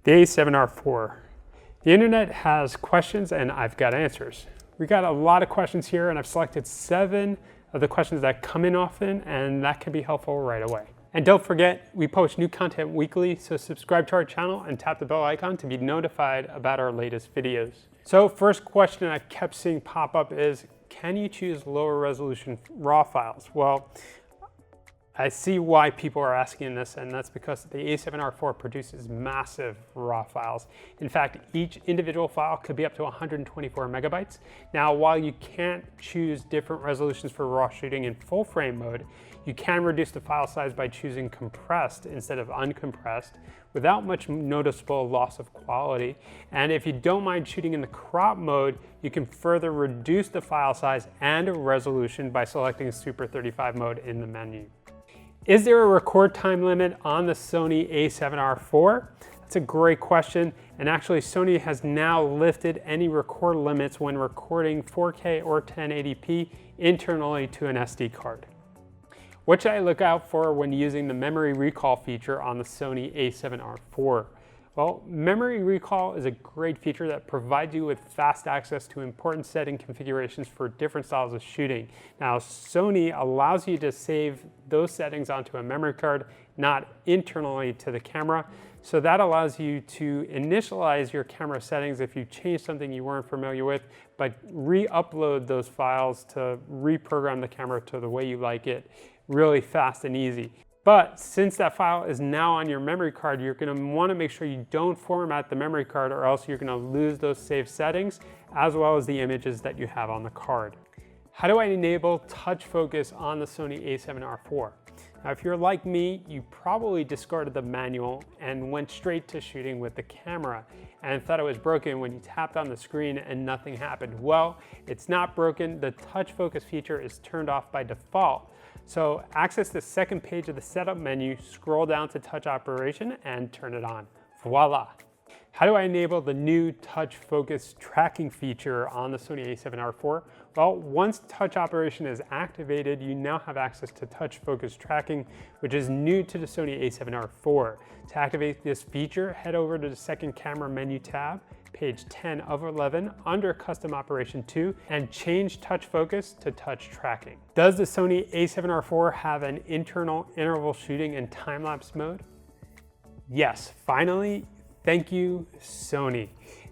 The A7r IV. The internet has questions and I've got answers. We got a lot of questions here and I've selected 7 of the questions that come in often, and that can be helpful right away. And don't forget, we post new content weekly, so subscribe to our channel and tap the bell icon to be notified about our latest videos. So first question I kept seeing pop up is, can you choose lower resolution RAW files? Well, I see why people are asking this, and that's because the A7r IV produces massive RAW files. In fact, each individual file could be up to 124 megabytes. Now, while you can't choose different resolutions for RAW shooting in full frame mode, you can reduce the file size by choosing compressed instead of uncompressed without much noticeable loss of quality. And if you don't mind shooting in the crop mode, you can further reduce the file size and resolution by selecting Super 35 mode in the menu. Is there a record time limit on the Sony A7r IV? That's a great question, and actually Sony has now lifted any record limits when recording 4K or 1080p internally to an SD card. What should I look out for when using the memory recall feature on the Sony A7r IV? Well, memory recall is a great feature that provides you with fast access to important setting configurations for different styles of shooting. Now, Sony allows you to save those settings onto a memory card, not internally to the camera. So that allows you to initialize your camera settings if you change something you weren't familiar with, but re-upload those files to reprogram the camera to the way you like it, really fast and easy. But since that file is now on your memory card, you're going to want to make sure you don't format the memory card, or else you're going to lose those saved settings as well as the images that you have on the card. How do I enable touch focus on the Sony A7r IV? Now, if you're like me, you probably discarded the manual and went straight to shooting with the camera and thought it was broken when you tapped on the screen and nothing happened. Well, it's not broken. The touch focus feature is turned off by default. So access the second page of the setup menu, scroll down to touch operation and turn it on. Voila. How do I enable the new touch focus tracking feature on the Sony A7r IV? Well, once touch operation is activated, you now have access to touch focus tracking, which is new to the Sony A7r IV. To activate this feature, head over to the second camera menu tab, page 10 of 11, under Custom Operation 2, and change touch focus to touch tracking. Does the Sony A7r IV have an internal interval shooting and time-lapse mode? Yes, finally. Thank you, Sony.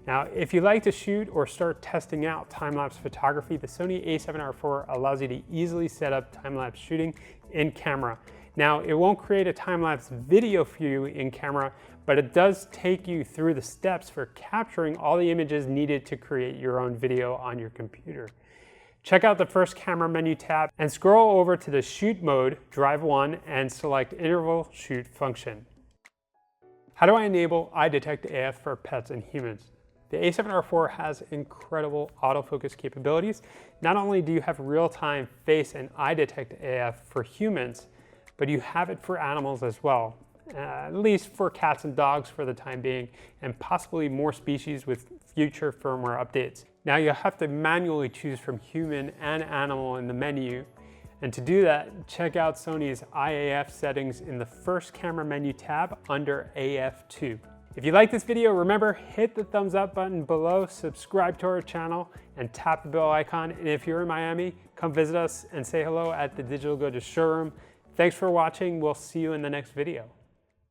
Now, if you like to shoot or start testing out time-lapse photography, the Sony A7r IV allows you to easily set up time-lapse shooting in camera. Now, it won't create a time-lapse video for you in camera, but it does take you through the steps for capturing all the images needed to create your own video on your computer. Check out the first camera menu tab and scroll over to the shoot mode, drive 1, and select interval shoot function. How do I enable eye detect AF for pets and humans? The A7r IV has incredible autofocus capabilities. Not only do you have real-time face and eye detect AF for humans, but you have it for animals as well, at least for cats and dogs for the time being, and possibly more species with future firmware updates. Now you'll have to manually choose from human and animal in the menu. And to do that, check out Sony's IAF settings in the first camera menu tab under AF2. If you like this video, remember, hit the thumbs up button below, subscribe to our channel, and tap the bell icon. And if you're in Miami, come visit us and say hello at the Digital Goja showroom. Thanks for watching. We'll see you in the next video.